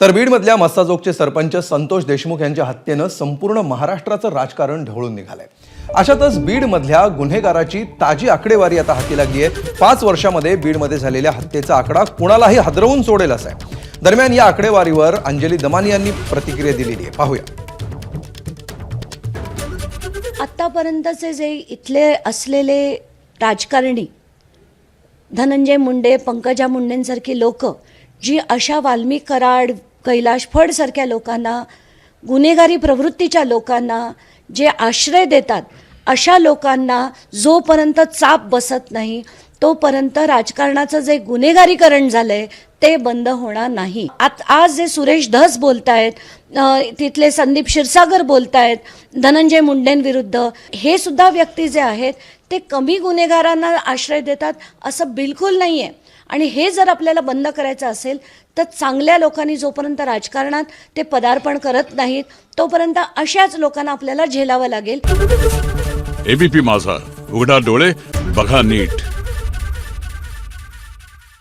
तर बीडमधल्या मस्साजोगचे सरपंच संतोष देशमुख यांच्या हत्येनं संपूर्ण महाराष्ट्राचं राजकारण ढवळून निघालंय। अशातच बीडमधल्या गुन्हेगाराची ताजी आकडेवारी आता हाती लागली आहे। 5 वर्षांमध्ये बीडमध्ये झालेल्या हत्येचा आकडा कुणालाही हादरवून सोडेल असा आहे। दरम्यान या आकडेवारीवर अंजली दमानी यांनी प्रतिक्रिया दिलेली आहे, पाहूया। आतापर्यंतचे जे इथले असलेले राजकारणी धनंजय मुंडे, पंकजा मुंडेंसारखी लोक जी अशा वाल्मिक कराड, कैलाश फड सारख्या लोकांना, गुन्हेगारी प्रवृत्तीच्या लोकांना जे आश्रय देतात, अशा लोकांना जोपर्यंत चाप बसत नाही तोपर्यंत राजकारणाचं जे गुन्हेगारीकरण झालंय ते बंद होणार नाही। आज जे सुरेश धस बोलतायत, तिथले संदीप क्षीरसागर बोलतायत धनंजय मुंडेंविरुद्ध, हे सुद्धा व्यक्ती जे आहेत ते कमी गुन्हेगारांना आश्रय देतात असं बिलकुल नाही आहे। आणि हे जर आपल्याला बंद करायचं असेल तर चांगल्या लोकांनी जोपर्यंत राजकारणात ते पदार्पण करत नाहीत तोपर्यंत अशाच लोकांना आपल्याला झेलावं लागेल। एबीपी माझा, उघडा डोळे बघा नीट।